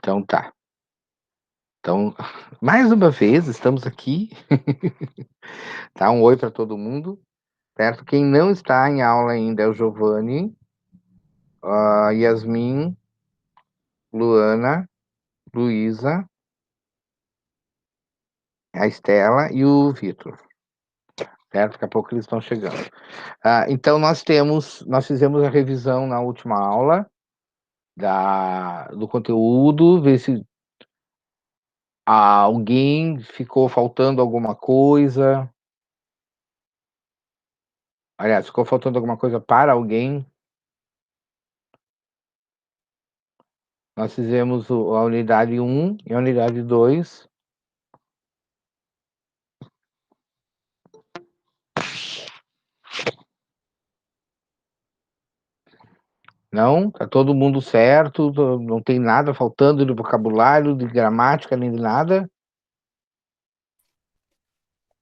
Então tá. Então, mais uma vez, estamos aqui. Tá? Um oi para todo mundo. Certo? Quem não está em aula ainda é o Giovanni, a Yasmin, Luana, Luísa, a Estela e o Vitor. Certo? Daqui a pouco eles estão chegando. Então, nós fizemos a revisão na última aula do conteúdo, ver se alguém ficou faltando alguma coisa. Aliás, ficou faltando alguma coisa para alguém. Nós fizemos a unidade 1 e a unidade 2. Não? Tá todo mundo certo, não tem nada faltando de vocabulário, de gramática, nem de nada?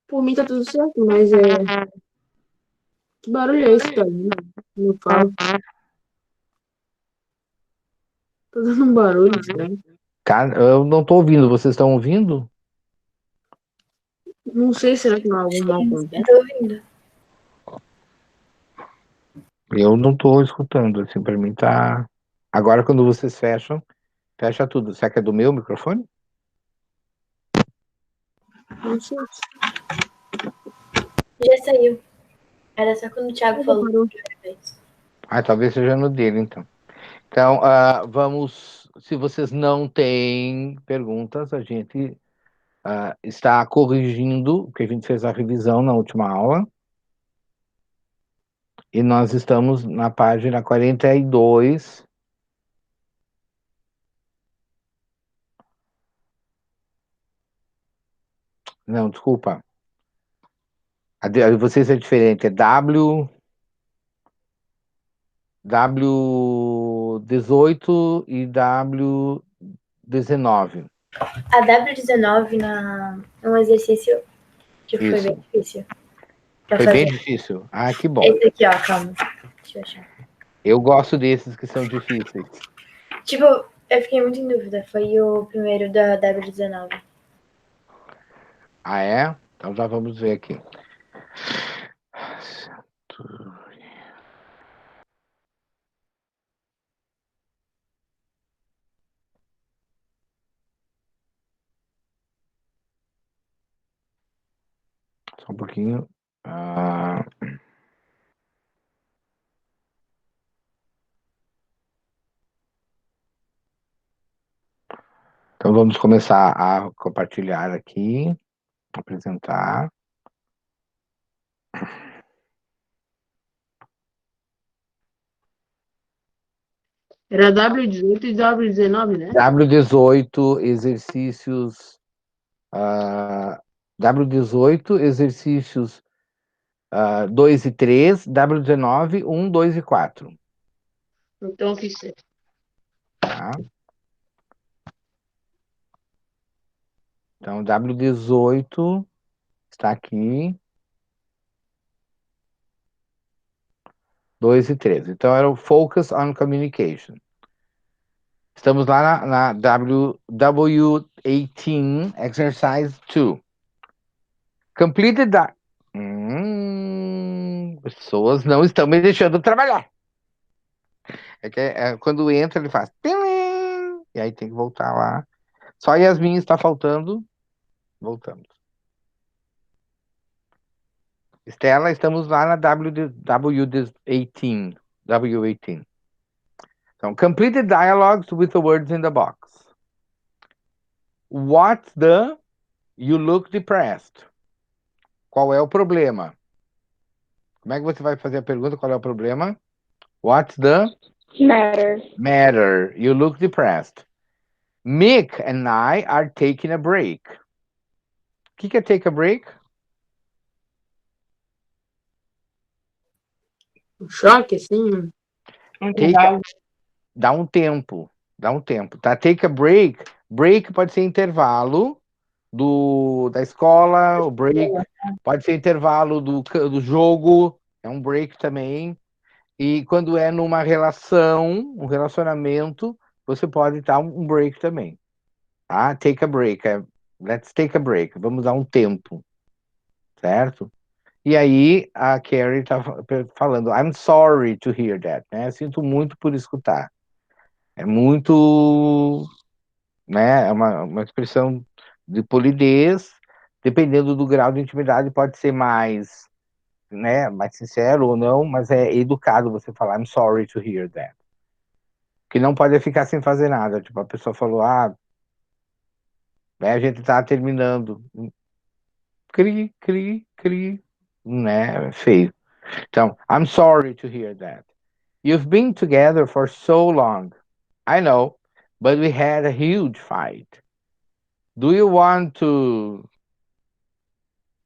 Por mim tá tudo certo, mas que barulho é esse, cara? Não falo. Tá dando um barulho estranho. Cara, eu não tô ouvindo, vocês estão ouvindo? Não sei, será que não é algum mal Sim, contato? tô ouvindo. Eu não tô escutando, assim, pra mim tá... Agora, quando vocês fecham, fecha tudo. Será que é do meu microfone? Não sei. Já saiu. Era só quando o Thiago Nada falou a parou. primeira vez. Talvez seja no dele, então. Então, vamos... Se vocês não têm perguntas, a gente está corrigindo, porque a gente fez a revisão na última aula. E nós estamos na página 42. Não, desculpa. A de vocês é diferente. É W18 e W19. A W19 é um exercício que foi bem Isso. difícil pra Foi bem fazer. difícil. Que bom. Esse aqui, ó, calma. Deixa eu achar. Eu gosto desses que são difíceis. Tipo, eu fiquei muito em dúvida. Foi o primeiro da W19. É? Então já vamos ver aqui. Só um pouquinho. Então vamos começar a compartilhar aqui, apresentar. Era W18 e W19, né? W18 exercícios. W18 exercícios 2 e 3, W19, 1, 2 e 4. Então, o que ser? Tá? Então, W18 está aqui. 2 e 3. Então, era o Focus on Communication. Estamos lá na W18, Exercise 2. Completed that. Pessoas não estão me deixando trabalhar. Quando entra, ele faz. E aí tem que voltar lá. Só Yasmin está faltando. Voltamos. Estela, estamos lá na W18. W18. Então, complete the dialogues with the words in the box. What's the... You look depressed. Qual é o problema? Como é que você vai fazer a pergunta? Qual é o problema? What's the... Matter. You look depressed. Mick and I are taking a break. O que é take a break? Um choque, assim? Dá um tempo. Tá? Take a break. Break pode ser intervalo da escola, o break pode ser intervalo do jogo, é um break também. E quando é numa relação, um relacionamento, você pode dar um break também. Tá? Take a break. Let's take a break. Vamos dar um tempo. Certo? E aí a Carrie tá falando, I'm sorry to hear that, né? Sinto muito por escutar. É muito, né? É uma expressão de polidez, dependendo do grau de intimidade, pode ser mais, né? Mais sincero ou não, mas é educado você falar, I'm sorry to hear that. Que não pode ficar sem fazer nada. Tipo, a pessoa falou, né, a gente tá terminando. Cri, cri, cri, né? Feio. Então, I'm sorry to hear that. You've been together for so long. I know, but we had a huge fight. Do you want to.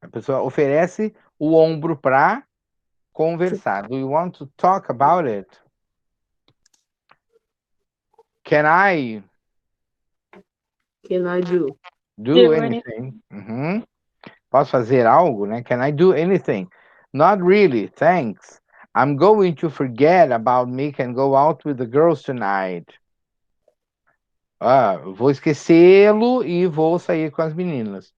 A pessoa oferece o ombro para conversar. Do you want to talk about it? Can I Can I do? do anything? Uhum. Posso fazer algo, né? Can I do anything? Not really, thanks. I'm going to forget about me and go out with the girls tonight. Vou esquecê-lo e vou sair com as meninas.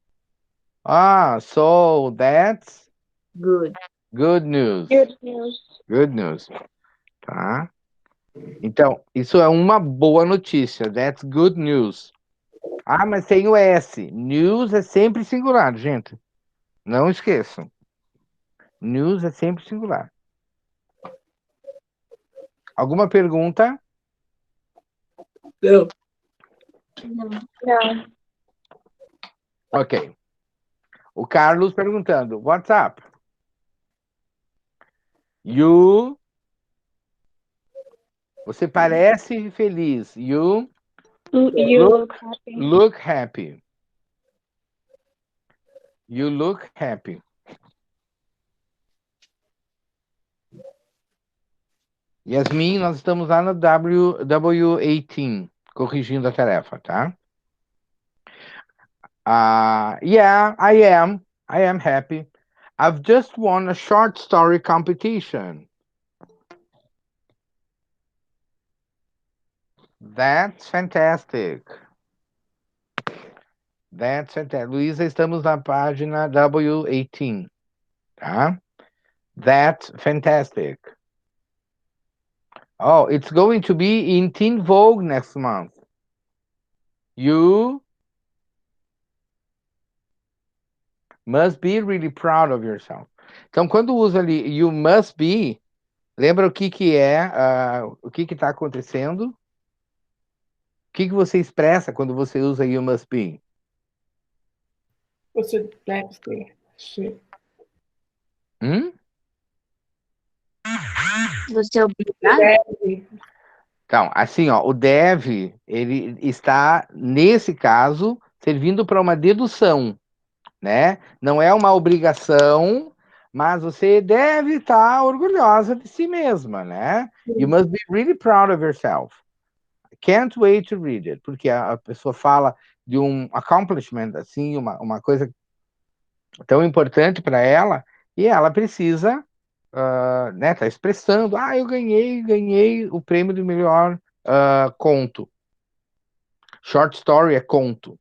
So that's Good. good news. Good news. Good news. Tá? Então, isso é uma boa notícia. That's good news. Mas tem o S. News é sempre singular, gente. Não esqueçam. News é sempre singular. Alguma pergunta? Não. Não. Ok. O Carlos perguntando. What's up? Você parece feliz. You You look happy. look happy. You look happy. Yasmin, nós estamos lá no W18, corrigindo a tarefa, tá? Yeah, I am. I am happy. I've just won a short story competition. That's fantastic. That's fantastic. Luísa, estamos na página W18, tá? That's fantastic. Oh, it's going to be in Teen Vogue next month. You must be really proud of yourself. Então, quando usa ali you must be, lembra o que é, o que está acontecendo? O que você expressa quando você usa you must be? Você deve ser. Você é obrigado? Então, assim, ó, o deve, ele está, nesse caso, servindo para uma dedução, né? Não é uma obrigação, mas você deve estar orgulhosa de si mesma, né? You must be really proud of yourself. Can't wait to read it, porque a pessoa fala de um accomplishment, assim, uma coisa tão importante para ela, e ela precisa, né, tá expressando, eu ganhei o prêmio do melhor conto. Short story é conto,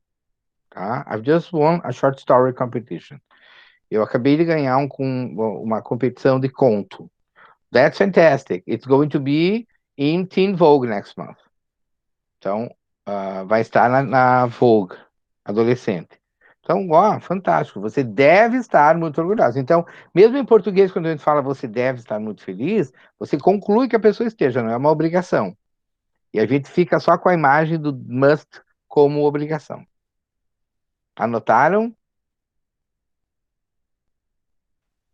tá? I've just won a short story competition. Eu acabei de ganhar uma competição de conto. That's fantastic. It's going to be in Teen Vogue next month. Então, vai estar na Vogue, adolescente. Então, fantástico. Você deve estar muito orgulhoso. Então, mesmo em português, quando a gente fala você deve estar muito feliz, você conclui que a pessoa esteja, não é uma obrigação. E a gente fica só com a imagem do must como obrigação. Anotaram?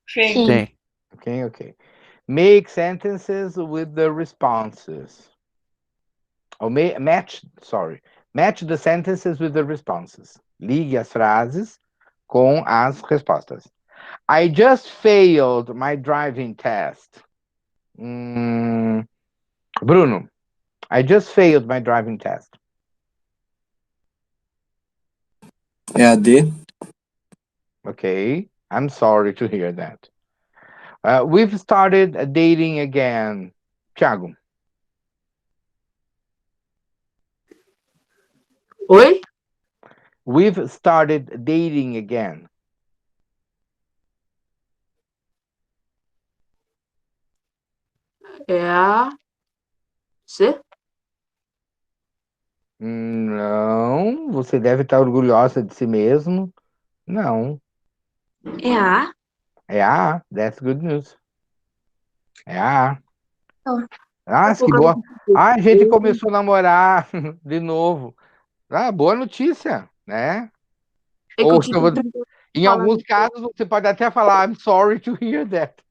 Sim. Ok. Make sentences with the responses. Match the sentences with the responses. Ligue as frases com as respostas. I just failed my driving test. Bruno, I just failed my driving test. EAD. Okay, I'm sorry to hear that. We've started dating again. Thiago. Oi? We've started dating again. É a C? Não, você deve estar orgulhosa de si mesmo. Não, É a A? é a A. That's good news. É a A. Então, Ah, É por que causa boa. que Ah, a gente eu, começou a namorar de novo. Ah, boa notícia, né? é que eu Ou tipo, em alguns falando, casos você pode até falar I'm sorry to hear that.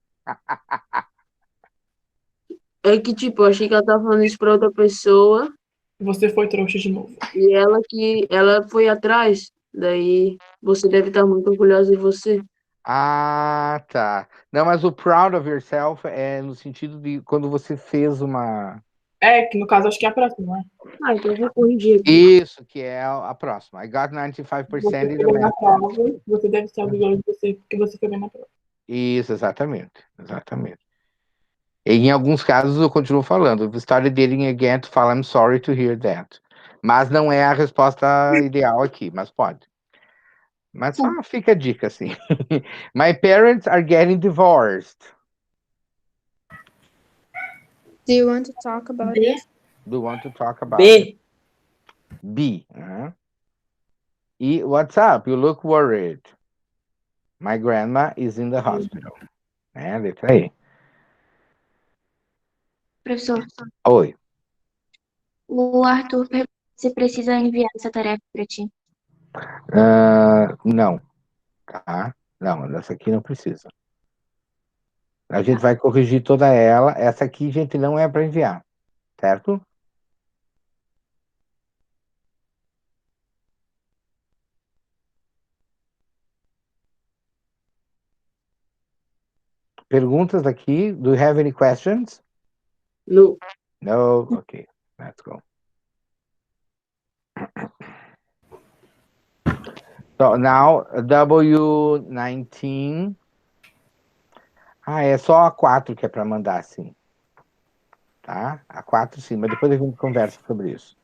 é que tipo, eu achei que ela tava falando isso pra outra pessoa Você foi trouxa de novo. e ela foi atrás. Daí você deve estar muito orgulhosa de você. Ah, tá. Não, mas o proud of yourself é no sentido de quando você fez uma. É, que no caso acho que é a próxima, né? Ah, então eu vou corrigir aqui. Isso, que é a próxima. I got Você 95% in foi the bem na math test. prova, você deve ser orgulhoso de você, porque você foi bem na prova. Isso, exatamente. Exatamente. E em alguns casos eu continuo falando. If you started dating again, tu fala I'm sorry to hear that. Mas não é a resposta ideal aqui, mas pode. Mas só fica a dica assim. My parents are getting divorced. Do you want to talk about B. it? Do you want to talk about it? B. B. E what's up? You look worried. My grandma is in the hospital. Letra aí. professor, Oi. o Arthur perguntou se precisa enviar essa tarefa para ti. Não. Tá? Não, essa aqui não precisa. A gente vai corrigir toda ela. Essa aqui, gente, não é para enviar. Certo? Perguntas aqui. Do you have any questions? No, No? Okay. Let's go. So now, W19. É só a 4 que é para mandar, sim. Tá? A 4 sim, mas depois a gente conversa sobre isso.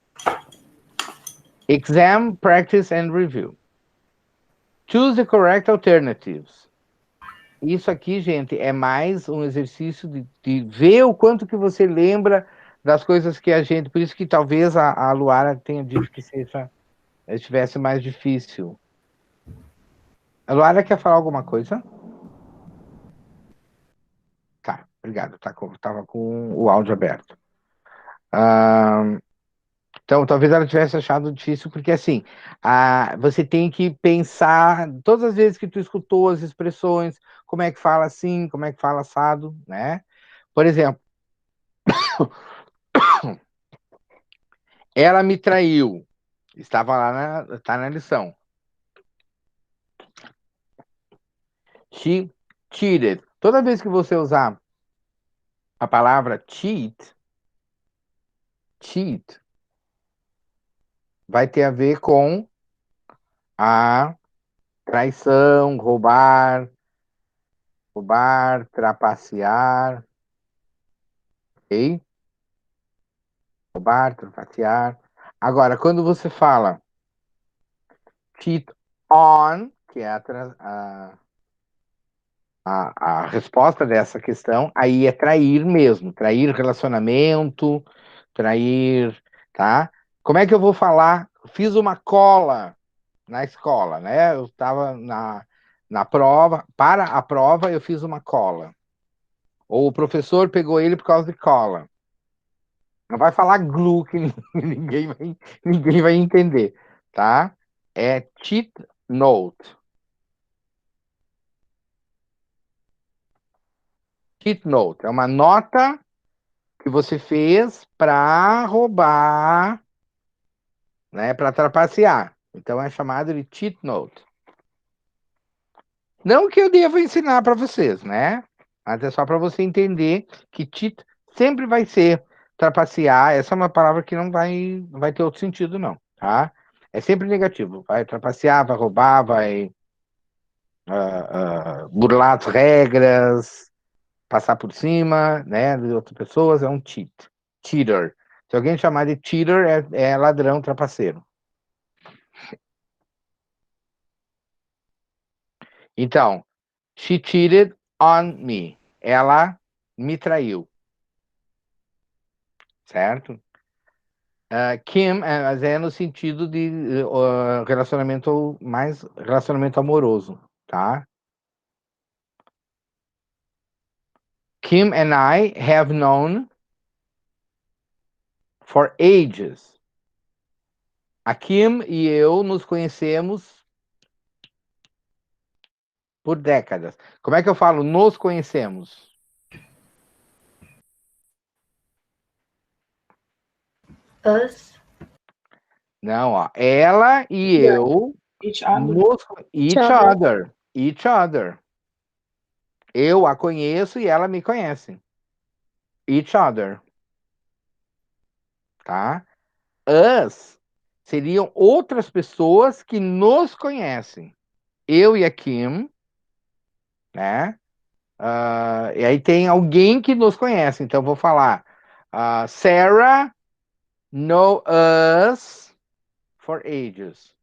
Exam, practice and review. Choose the correct alternatives. Isso aqui, gente, é mais um exercício de ver o quanto que você lembra das coisas que a gente... Por isso que talvez a Luara tenha dito que estivesse mais difícil. A Luara quer falar alguma coisa? Tá, obrigado. Tava com o áudio aberto. Então, talvez ela tivesse achado difícil, porque assim, você tem que pensar, todas as vezes que tu escutou as expressões, como é que fala assim, como é que fala assado, né? Por exemplo, ela me traiu. Estava lá tá na lição. She cheated. Toda vez que você usar a palavra cheat, vai ter a ver com a traição, trapacear, ok? Roubar, trapacear. Agora, quando você fala cheat on, que é a resposta dessa questão, aí é trair mesmo, trair relacionamento, trair, tá? Como é que eu vou falar? Fiz uma cola na escola, né? Eu estava na prova, para a prova eu fiz uma cola. Ou o professor pegou ele por causa de cola. Não vai falar glue que ninguém vai entender, tá? É cheat note. Cheat note é uma nota que você fez para roubar, né? Para trapacear. Então é chamado de cheat note. Não que eu deva ensinar para vocês, né? Mas é só para você entender que cheat sempre vai ser trapacear. Essa é uma palavra que não vai ter outro sentido, não, tá? É sempre negativo. Vai trapacear, vai roubar, vai burlar as regras, passar por cima, né, de outras pessoas, é um cheater. Se alguém chamar de cheater, é ladrão, trapaceiro. Então, she cheated on me. Ela me traiu. Certo? Kim, mas é no sentido de relacionamento amoroso, tá? Kim and I have known for ages. A Kim e eu nos conhecemos por décadas. Como é que eu falo nos conhecemos? Us. Não, ó. Ela e eu Each other. each other. Each other. Eu a conheço e ela me conhece. Each other. Tá? Us seriam outras pessoas que nos conhecem. Eu e a Kim, né? E aí tem alguém que nos conhece. Então vou falar. Sarah knows us for ages.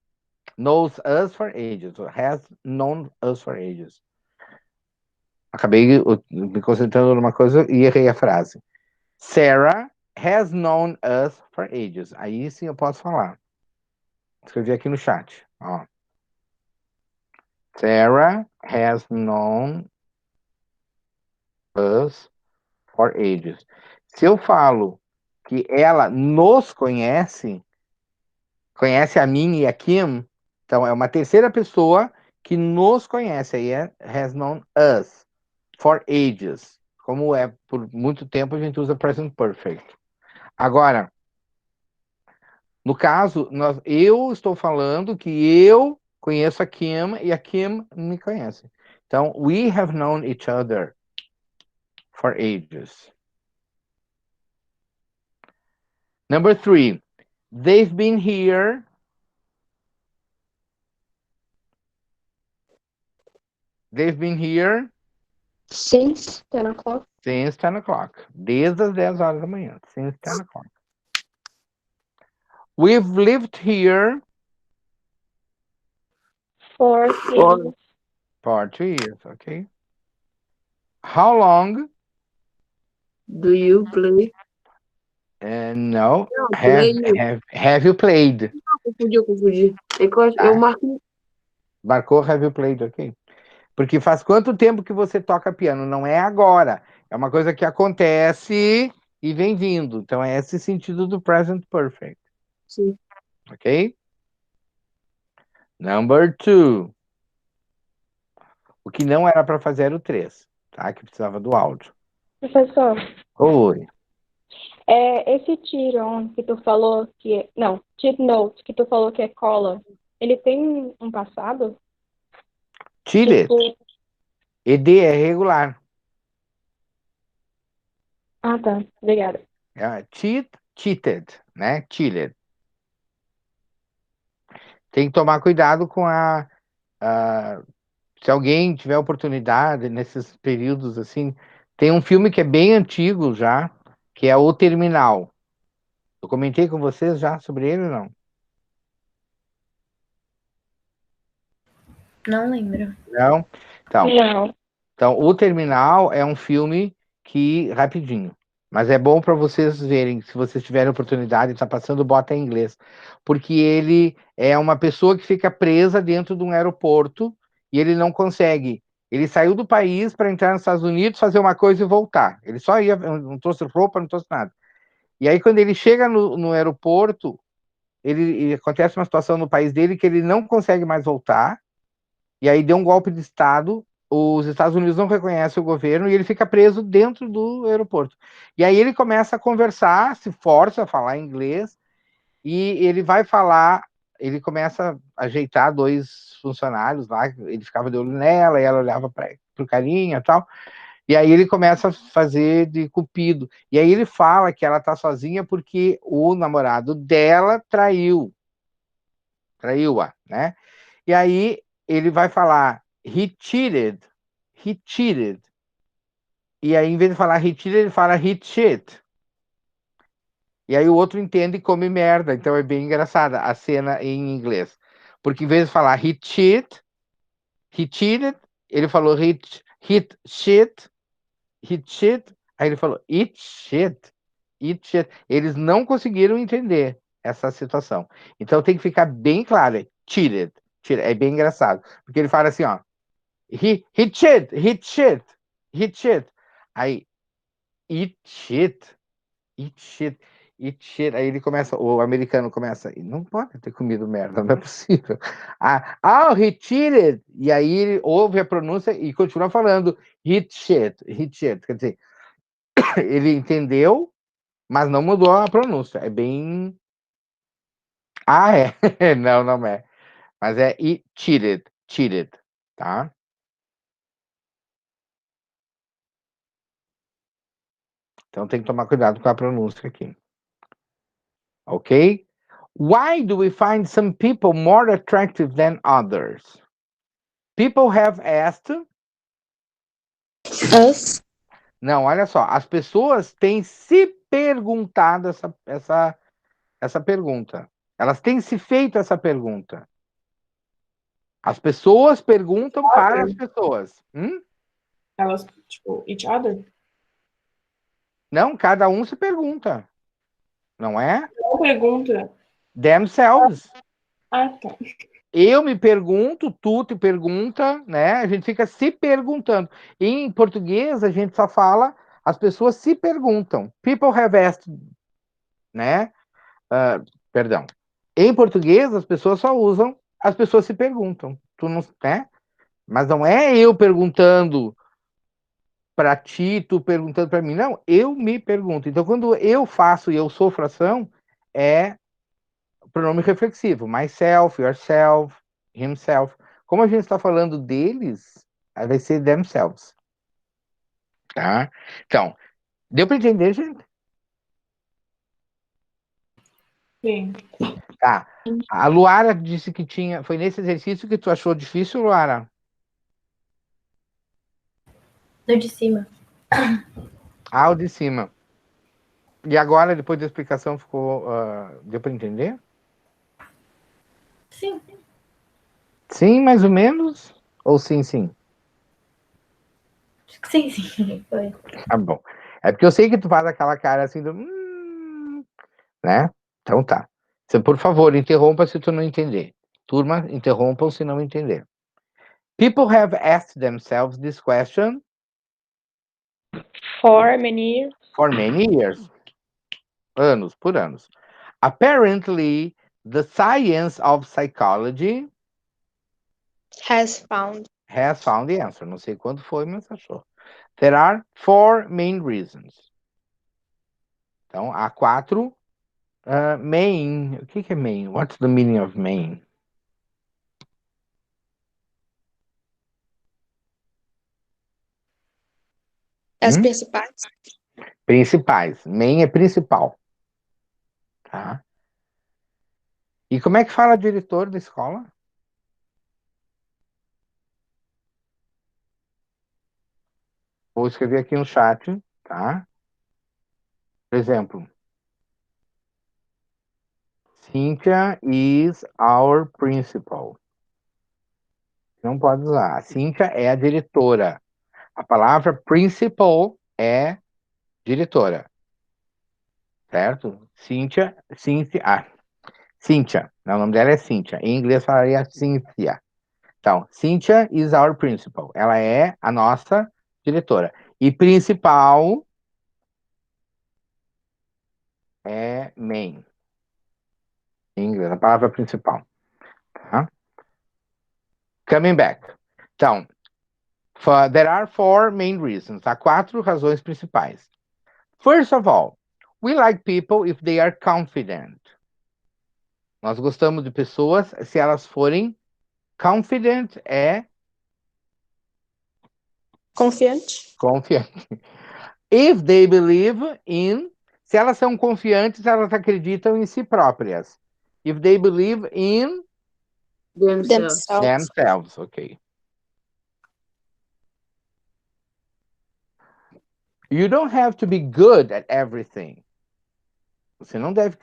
Knows us for ages. Has known us for ages. Acabei me concentrando numa coisa e errei a frase. Sarah has known us for ages. Aí sim eu posso falar. Escrevi aqui no chat. Ó. Sarah has known us for ages. Se eu falo que ela nos conhece, conhece a mim e a Kim, então é uma terceira pessoa que nos conhece. Aí é has known us for ages. Como é por muito tempo, a gente usa present perfect. Agora, no caso, eu estou falando que eu conheço a Kim e a Kim me conhece. Então, we have known each other for ages. Number 3, they've been here. They've been here Since 10 o'clock. since 10 o'clock. Desde as 10 horas da manhã. Since 10 o'clock. We've lived here For for 2 years, okay? How long? Do you play? No. Não, play. Have you played? Confundi. É que eu marco. Marcou have you played, ok? Porque faz quanto tempo que você toca piano? Não é agora. É uma coisa que acontece e vem vindo. Então é esse sentido do present perfect. Sim. Ok? Number 2. O que não era para fazer era o 3, tá? Que precisava do áudio. Professor, Oi. esse Tiron que tu falou que é. Não, Tip Note que tu falou que é cola, ele tem um passado? Cheated. Tipo. ED é regular. Ah, tá. Obrigada. Cheated, né? Cheated. Tem que tomar cuidado com se alguém tiver oportunidade nesses períodos assim, tem um filme que é bem antigo já, que é O Terminal. Eu comentei com vocês já sobre ele ou não? Não lembro. Não? Não. Então, O Terminal é um filme que, rapidinho, mas é bom para vocês verem, se vocês tiverem oportunidade, está passando, bota em inglês, porque ele é uma pessoa que fica presa dentro de um aeroporto e ele não consegue. Ele saiu do país para entrar nos Estados Unidos, fazer uma coisa e voltar. Ele só ia, não trouxe roupa, não trouxe nada. E aí, quando ele chega no aeroporto, acontece uma situação no país dele que ele não consegue mais voltar, e aí deu um golpe de Estado, os Estados Unidos não reconhecem o governo e ele fica preso dentro do aeroporto. E aí ele começa a conversar, se força a falar inglês, e ele vai falar, ele começa a ajeitar 2 funcionários lá, ele ficava de olho nela, e ela olhava para o carinha e tal, e aí ele começa a fazer de cupido. E aí ele fala que ela tá sozinha porque o namorado dela traiu-a, né? E aí ele vai falar he cheated. E aí, em vez de falar he cheated, ele fala he cheat. E aí o outro entende e come merda. Então é bem engraçada a cena em inglês. Porque em vez de falar he cheated, ele falou hit shit, aí ele falou eat shit. Eles não conseguiram entender essa situação. Então tem que ficar bem claro, cheated. É bem engraçado, porque ele fala assim, ó, he cheated. Aí, eat shit. Aí ele começa, o americano começa, não pode ter comido merda, não é possível. He cheated. E aí ele ouve a pronúncia e continua falando eat shit. Quer dizer, ele entendeu, mas não mudou a pronúncia. É bem... é. Não é. Mas é eat cheated, tá? Então tem que tomar cuidado com a pronúncia aqui. Ok? Why do we find some people more attractive than others? People have asked. Us. Não, olha só. As pessoas têm se perguntado essa pergunta. Elas têm se feito essa pergunta. As pessoas perguntam para as pessoas. Elas, tipo, each other? Não, cada um se pergunta. Não é? Uma pergunta. Themselves. Ah, tá. Eu me pergunto, tu te pergunta, né? A gente fica se perguntando. Em português, a gente só fala, as pessoas se perguntam. People have asked, né? Perdão. Em português, as pessoas só usam, as pessoas se perguntam. Tu não, né? Mas não é eu perguntando para ti, tu perguntando para mim. Não, eu me pergunto. Então, quando eu faço e eu sou fração, é pronome reflexivo. Myself, yourself, himself. Como a gente está falando deles, aí vai ser themselves. Tá? Então, deu para entender, gente? Sim. Tá. A Luara disse que tinha... Foi nesse exercício que tu achou difícil, Luara? No de cima. O de cima. E agora, depois da explicação, ficou... deu para entender? Sim. Sim, mais ou menos? Ou sim? Sim, foi. Tá bom. É porque eu sei que tu faz aquela cara assim do... né? Então tá. Você, por favor, interrompa se tu não entender. Turma, interrompam se não entender. People have asked themselves this question For many years. for many years. Por anos. Apparently, the science of psychology Has found. has found the answer. Não sei quando foi, mas achou. There are 4 main reasons. Então, há 4 main. O que é main? What's the meaning of main? As principais. Principais. Main é principal. Tá? E como é que fala diretor da escola? Vou escrever aqui no chat, tá? Por exemplo, Cynthia is our principal. Não pode usar. A Cynthia é a diretora. A palavra principal é diretora. Certo? Cynthia. O nome dela é Cynthia. Em inglês falaria Cynthia. Então, Cynthia is our principal. Ela é a nossa diretora. E principal é main. Em inglês, a palavra principal. Tá? Coming back. Então, there are 4 main reasons. Há 4 razões principais. First of all, we like people if they are confident. Nós gostamos de pessoas se elas forem confident, Confiante. confiante. If they believe in, se elas são confiantes, elas acreditam em si próprias. If they believe in themselves, ok. You don't have to be good at everything. Você não deve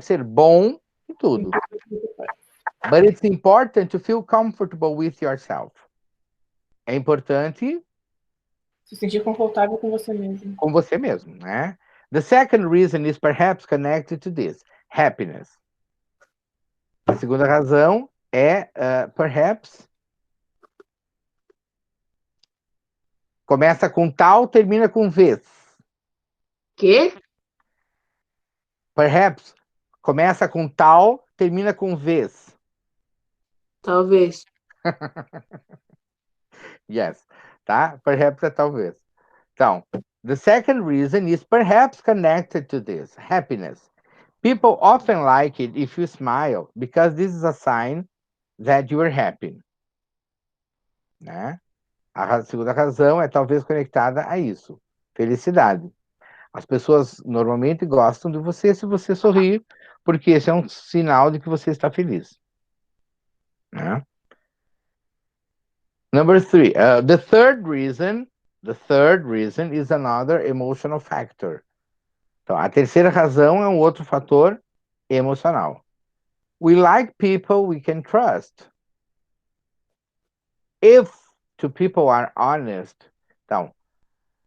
ser bom em tudo. But it's important to feel comfortable with yourself. É importante Se sentir confortável com você mesmo. com você mesmo, né? The second reason is perhaps connected to this, happiness. A segunda razão é perhaps. Começa com tal, termina com vez. Quê? Perhaps começa com tal, termina com vez. Talvez. Yes, tá? Perhaps é talvez. Então, the second reason is perhaps connected to this, happiness. People often like it if you smile, because this is a sign that you are happy. Né? A segunda razão é talvez conectada a isso, felicidade. As pessoas normalmente gostam de você se você sorrir, porque esse é um sinal de que você está feliz. Né? Number 3, the third reason is another emotional factor. Então, a terceira razão é um outro fator emocional. We like people we can trust. If two people are honest. Então,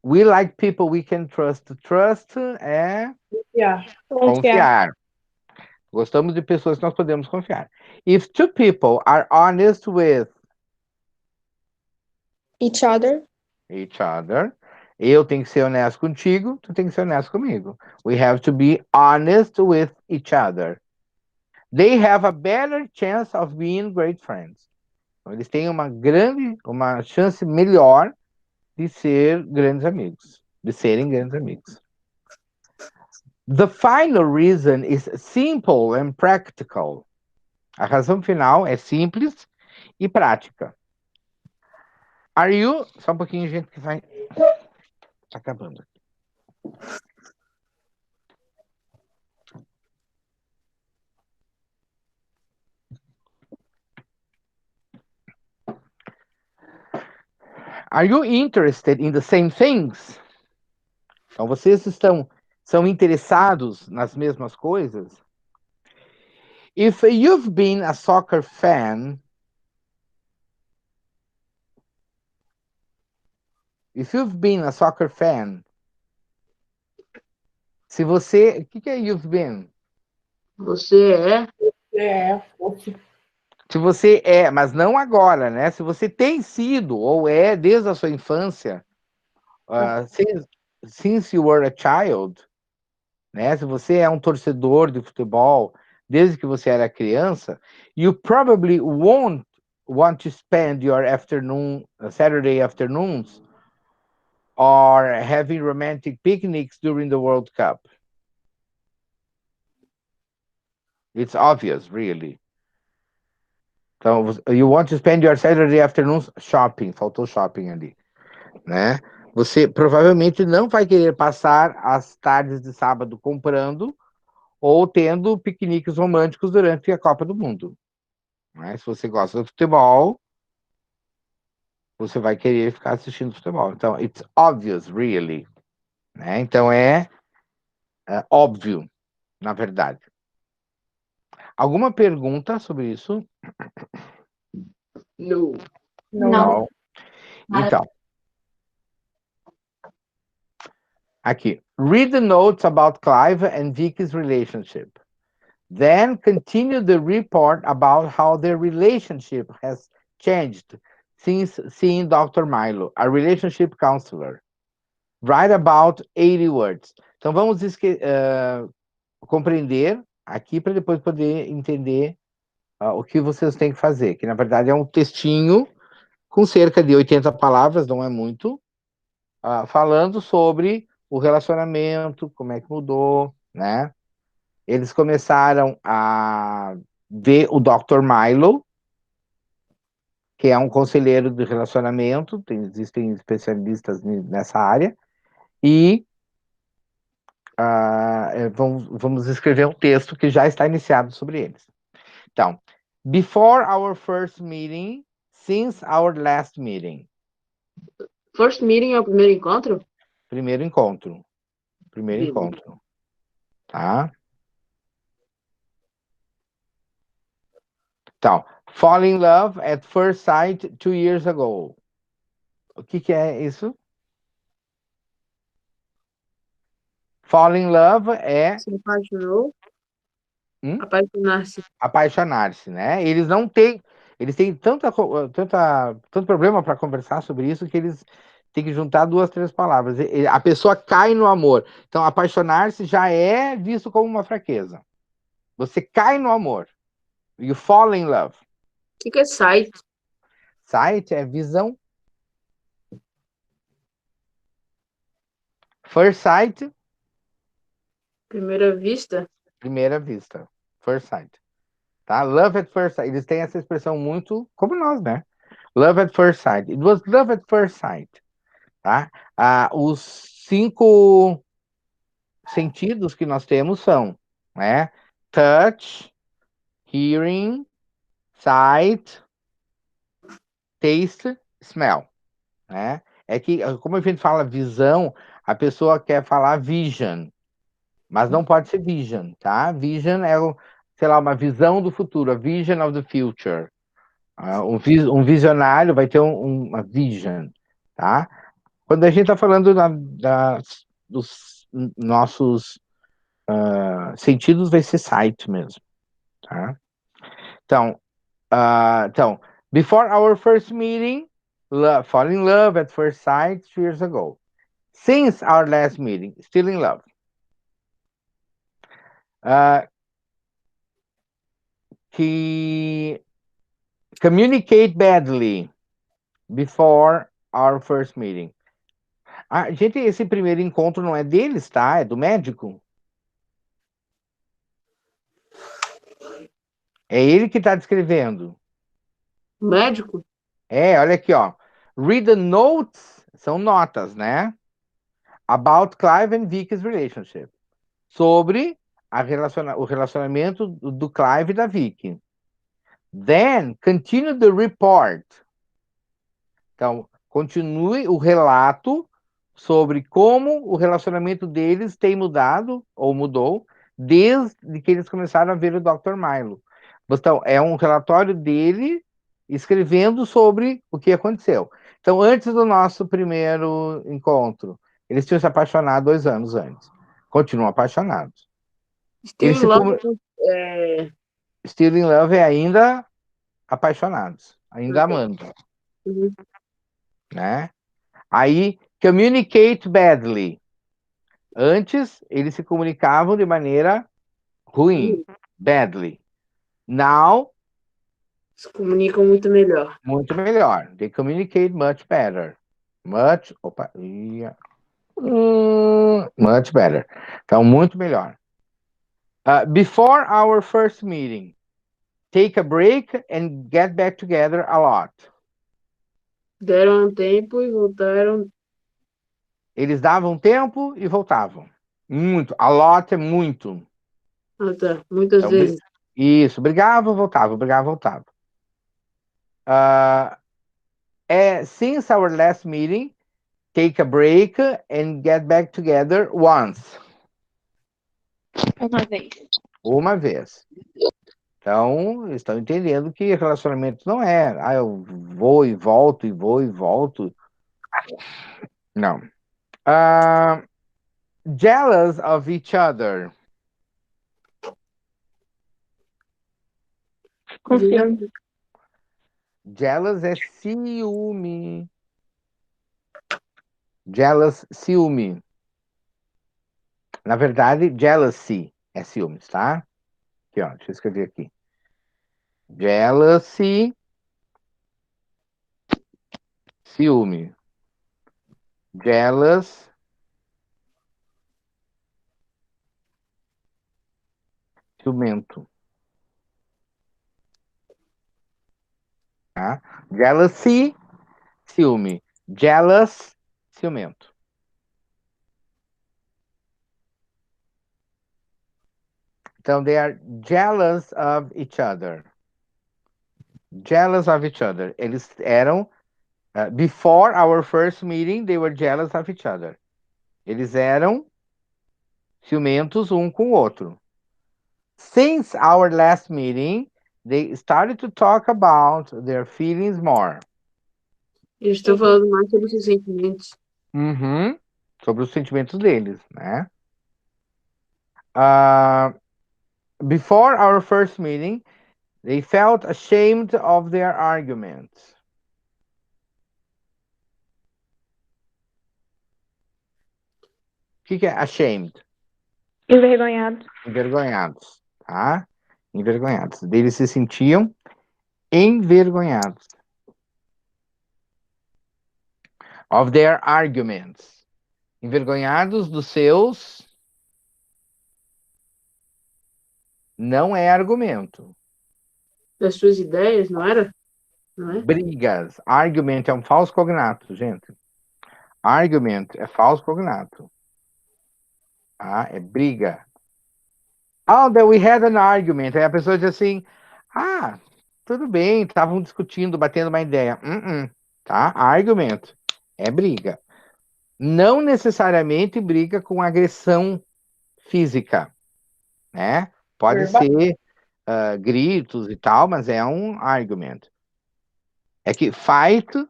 we like people we can trust. Trust é Yeah. confiar. Gostamos de pessoas que nós podemos confiar. If two people are honest with Each other. each other, eu tenho que ser honesto contigo, tu tem que ser honesto comigo. We have to be honest with each other. They have a better chance of being great friends. Então, eles têm uma chance melhor de ser grandes amigos, de serem grandes amigos. The final reason is simple and practical. A razão final é simples e prática. Are you... Só um pouquinho, gente, que vai... Tá acabando. Are you interested in the same things? Então, vocês são interessados nas mesmas coisas? If you've been a soccer fan, se você... O que é you've been? Você é? É, fosse. Se você é, mas não agora, né? Se você tem sido ou é desde a sua infância, since you were a child, né? Se você é um torcedor de futebol desde que você era criança, you probably won't want to spend your Saturday afternoons or having romantic picnics during the World Cup. It's obvious, really. Então, you want to spend your Saturday afternoons shopping. Faltou shopping ali, né? Você provavelmente não vai querer passar as tardes de sábado comprando ou tendo piqueniques românticos durante a Copa do Mundo. Né? Se você gosta de futebol, você vai querer ficar assistindo futebol. Então, it's obvious, really. Né? Então, é óbvio, na verdade. Alguma pergunta sobre isso? Não. Não. Então, aqui. Read the notes about Clive and Vicky's relationship. Then continue the report about how their relationship has changed since seeing Dr. Milo, a relationship counselor. Write about 80 words. Então, vamos compreender aqui para depois poder entender o que vocês têm que fazer, que na verdade é um textinho com cerca de 80 palavras, não é muito, falando sobre o relacionamento, como é que mudou, né? Eles começaram a ver o Dr. Milo, que é um conselheiro de relacionamento, existem especialistas nessa área, e vamos escrever um texto que já está iniciado sobre eles. Então, before our first meeting, since our last meeting. First meeting é o primeiro encontro? Primeiro encontro. Beleza. Encontro. Tá? Então, fall in love at first sight 2 years ago. O que é isso? Fall in love é Se apaixonou. Hum? Apaixonar-se. apaixonar-se, né? Eles têm tanto problema para conversar sobre isso que eles têm que juntar 2, 3 palavras. A pessoa cai no amor. Então, apaixonar-se já é visto como uma fraqueza. Você cai no amor. You fall in love. O que é sight? Sight é visão. First sight, Primeira vista? primeira vista. First sight. Tá? Love at first sight. Eles têm essa expressão muito como nós, né? Love at first sight. It was love at first sight. Tá? Os 5 sentidos que nós temos são, né? Touch, hearing, sight, taste, smell, né? É que, como a gente fala visão, a pessoa quer falar vision, mas não pode ser vision, tá? Vision é, sei lá, uma visão do futuro, a vision of the future. Um visionário vai ter uma vision, tá? Quando a gente está falando dos nossos sentidos, vai ser sight mesmo, tá? Então, before our first meeting, fall in love at first sight 2 years ago. Since our last meeting, still in love. Que communicate badly before our first meeting. Gente, esse primeiro encontro não é deles, tá? É do médico. É ele que está descrevendo. Médico? Olha aqui, ó. Read the notes, são notas, né? About Clive and Vicky's relationship. Sobre o relacionamento do Clive e da Vicky. Then, continue the report. Então, continue o relato sobre como o relacionamento deles tem mudado, ou mudou, desde que eles começaram a ver o Dr. Milo. Então, é um relatório dele escrevendo sobre o que aconteceu. Então, antes do nosso primeiro encontro, eles tinham se apaixonado 2 anos antes. Continuam apaixonados. Still Eles in se love. Still in love é ainda apaixonados, ainda amando, Uhum. né? Aí, communicate badly. Antes, eles se comunicavam de maneira ruim, badly. Now, Se comunicam muito melhor. muito melhor. They communicate much better. Much better. Então, muito melhor. Before our first meeting, take a break and get back together a lot. Deram um tempo e voltaram. Eles davam tempo e voltavam. Muito. A lot é muito. Ah, tá. Muitas Então, vezes. isso. Brigava, voltava. Brigava, voltava. Since our last meeting, take a break and get back together once. Uma vez. Uma vez. Então, eles estão entendendo que relacionamento não é. Eu vou e volto, e vou e volto. Não. Jealous of each other. Confirmo. Jealous é ciúme. Jealous, ciúme. Na verdade, jealousy é ciúmes, tá? Aqui, ó, deixa eu escrever aqui. Jealousy, ciúme. Jealous, ciumento. Tá? Jealousy, ciúme. Jealous, ciumento. Então, they are jealous of each other. Jealous of each other. Eles eram, before our first meeting, they were jealous of each other. Eles eram ciumentos um com o outro. Since our last meeting, they started to talk about their feelings more. Eles estão falando mais sobre os seus sentimentos. Uhum. Sobre os sentimentos deles, né? Before our first meeting, they felt ashamed of their arguments. O que é ashamed? Envergonhado. Envergonhados, tá? Envergonhados. Eles se sentiam envergonhados of their arguments. Envergonhados dos seus. Não é argumento. Das suas ideias, não era? Não é? Brigas. Argument é um falso cognato, gente. Argument é falso cognato. Tá? É briga. Oh, that we had an argument. Aí a pessoa diz assim, tudo bem, estavam discutindo, batendo uma ideia. Tá? Argument é briga. Não necessariamente briga com agressão física, né? Pode Verbal. ser gritos e tal, mas é um argument. É que fight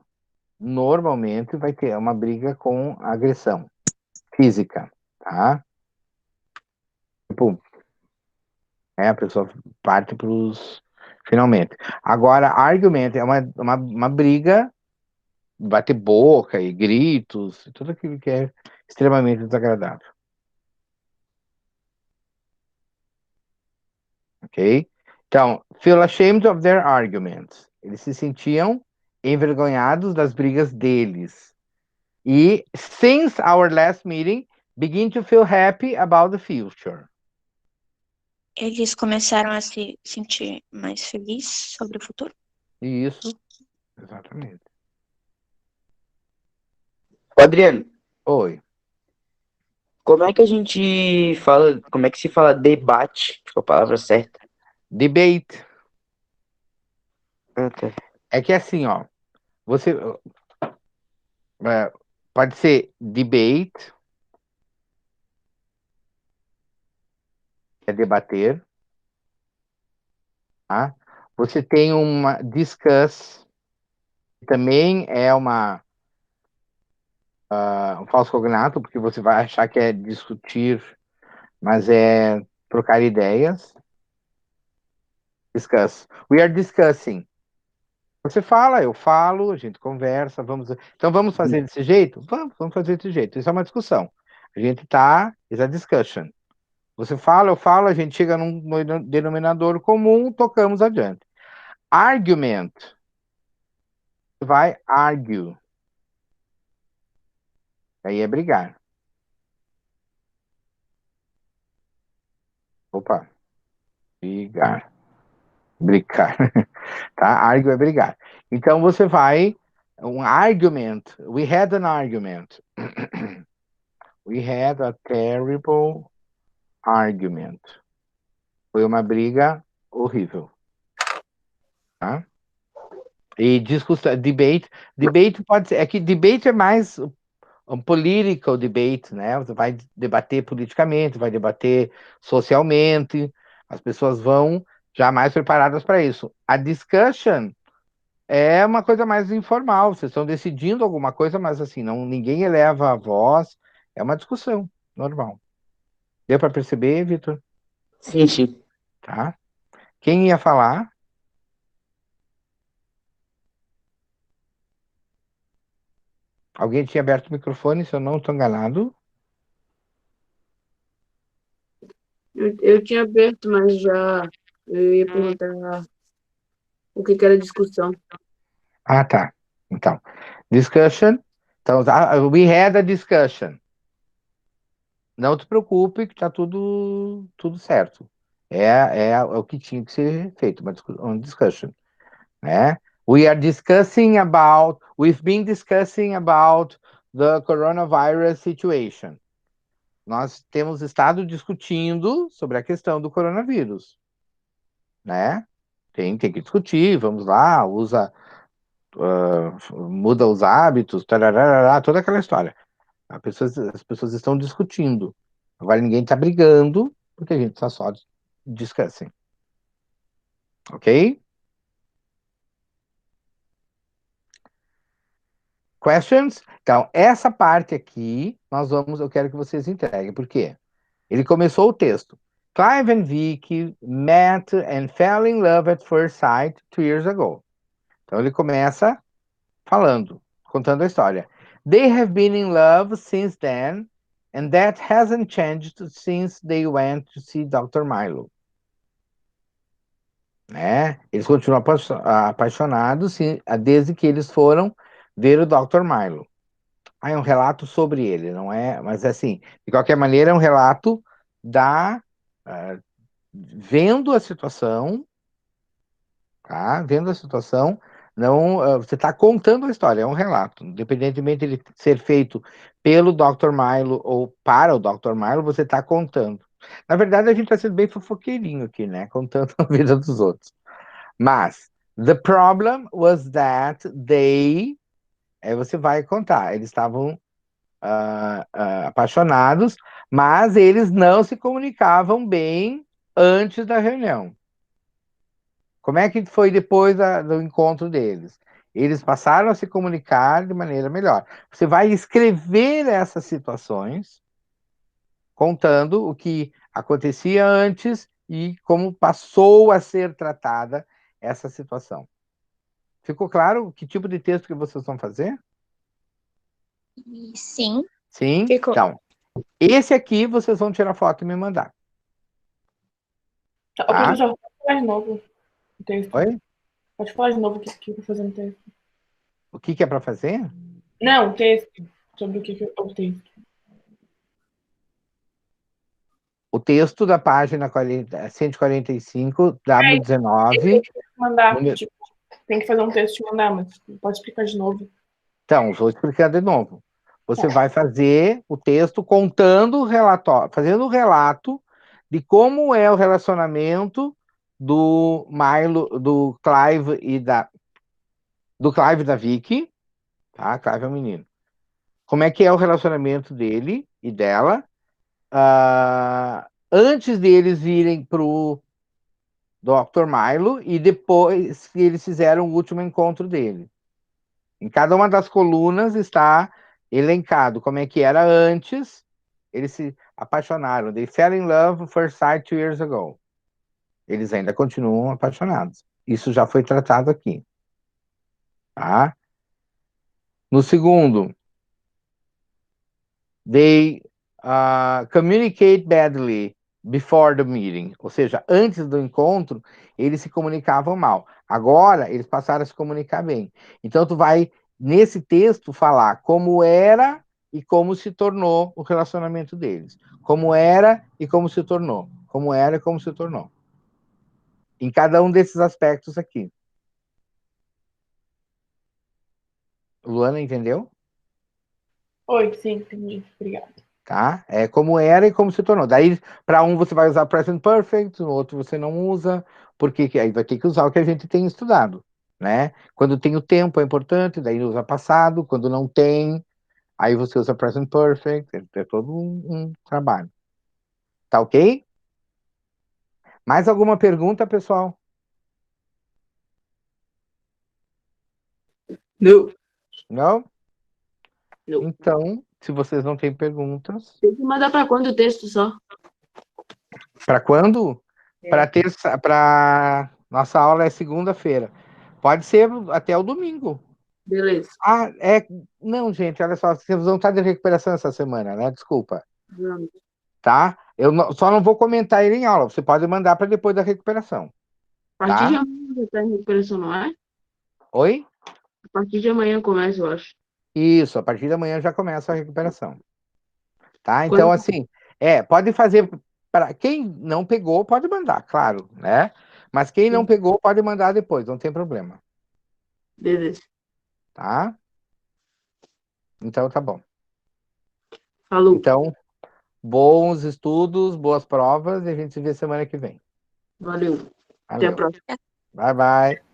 normalmente vai ter uma briga com agressão física, tá? Tipo, a pessoa parte pros finalmente. Agora, argument é uma briga, bater boca e gritos, tudo aquilo que é extremamente desagradável. Ok? Então, feel ashamed of their arguments. Eles se sentiam envergonhados das brigas deles. E, since our last meeting, begin to feel happy about the future. Eles começaram a se sentir mais felizes sobre o futuro. Isso, exatamente. Ô, Adriano, Oi. como é que a gente fala, como é que se fala debate? Ficou a palavra certa? Debate. Ah, tá. É que assim, ó, você pode ser debate, é debater, tá? Você tem uma discuss, que também é um falso cognato, porque você vai achar que é discutir, mas é trocar ideias. Discuss. We are discussing. Você fala, eu falo, a gente conversa, então vamos fazer desse jeito? Vamos fazer desse jeito. Isso é uma discussão. A gente tá, is a discussion. Você fala, eu falo, a gente chega num denominador comum, tocamos adiante. Argument. Vai argue. Aí é brigar. Opa. Brigar. Brigar. Tá? Argue é brigar. Então você vai, um argument. We had an argument. We had a terrible argument. Foi uma briga horrível. Tá? E discussão, debate pode ser, é que debate é mais um political debate, né? Você vai debater politicamente, vai debater socialmente, as pessoas vão já mais preparadas para isso. A discussion é uma coisa mais informal, vocês estão decidindo alguma coisa, mas assim, ninguém eleva a voz, é uma discussão normal. Deu para perceber, Vitor? Sim, sim. Tá? Quem ia falar? Alguém tinha aberto o microfone, se eu não estou enganado? Eu tinha aberto, mas já eu ia perguntar o que era discussão. Ah, tá. Então, discussion. Então, we had a discussion. Não te preocupe que tá tudo certo. É o que tinha que ser feito, uma discussion, né? We've been discussing about the coronavirus situation. Nós temos estado discutindo sobre a questão do coronavírus, né? Tem que discutir, vamos lá, muda os hábitos, tarará, toda aquela história. As pessoas estão discutindo. Agora ninguém está brigando, porque a gente está só discussing. Ok? Questions? Então, essa parte aqui, eu quero que vocês entreguem. Por quê? Ele começou o texto. Clive and Vicky met and fell in love at first sight 2 years ago. Então, ele começa falando, contando a história. They have been in love since then, and that hasn't changed since they went to see Dr. Milo. Né? Eles continuam apaixonados desde que eles foram ver o Dr. Milo. É um relato sobre ele, não é? Mas assim, de qualquer maneira, é um relato da vendo a situação, tá? Vendo a situação, não, você está contando a história, é um relato. Independentemente de ser feito pelo Dr. Milo ou para o Dr. Milo, você está contando. Na verdade, a gente está sendo bem fofoqueirinho aqui, né? Contando a vida dos outros. Mas, the problem was that aí você vai contar, eles estavam apaixonados, mas eles não se comunicavam bem antes da reunião. Como é que foi depois do encontro deles? Eles passaram a se comunicar de maneira melhor. Você vai escrever essas situações, contando o que acontecia antes e como passou a ser tratada essa situação. Ficou claro que tipo de texto que vocês vão fazer? Sim. Sim? Ficou. Então, esse aqui vocês vão tirar foto e me mandar. Tá, Tá? professor, pode falar de novo o texto. Oi? Pode falar de novo o que eu tô fazendo texto. O que é para fazer? Não, o texto. Sobre o que é o texto. O texto da página 145, W19. Mandar, número... tipo, tem que fazer um texto e mandar, mas pode explicar de novo. Então, vou explicar de novo. Você vai fazer o texto contando o relatório, fazendo o relato de como é o relacionamento do Milo, do Clive e da Vicky, tá? Clive é um menino. Como é que é o relacionamento dele e dela antes deles virem pro Dr. Milo e depois que eles fizeram o último encontro dele. Em cada uma das colunas está elencado como é que era antes eles se apaixonaram. They fell in love first sight 2 years ago. Eles ainda continuam apaixonados. Isso já foi tratado aqui. Tá? No segundo, they communicate badly before the meeting. Ou seja, antes do encontro, eles se comunicavam mal. Agora, eles passaram a se comunicar bem. Então, tu vai, nesse texto, falar como era e como se tornou o relacionamento deles. Como era e como se tornou. Como era e como se tornou. Em cada um desses aspectos aqui. Luana, entendeu? Oi, sim, entendi. Obrigada. Tá? É como era e como se tornou. Daí, para um você vai usar present perfect, no outro você não usa, porque aí vai ter que usar o que a gente tem estudado, né? Quando tem o tempo é importante, daí usa passado, quando não tem, aí você usa present perfect, é todo um trabalho. Tá ok? Mais alguma pergunta, pessoal? Não. Não? Não. Então, se vocês não têm perguntas, Tem que mandar para quando o texto só? para quando? Para terça, para nossa aula é segunda-feira. Pode ser até o domingo. Beleza. Não, gente, olha só, vocês vão estar de recuperação essa semana, né? Desculpa, Vamos. tá? Só não vou comentar ele em aula, você pode mandar para depois da recuperação, A partir de tá? amanhã já está em recuperação, não é? Oi? A partir de amanhã começa, eu acho. Isso, a partir da manhã já começa a recuperação, tá? Então, Quando... assim, pode fazer, para quem não pegou, pode mandar, claro, né? Mas quem não pegou, pode mandar depois, não tem problema, Beleza. tá? Então, tá bom. Falou. Então, bons estudos, boas provas, e a gente se vê semana que vem. Valeu. Até a Valeu. próxima. Bye, bye.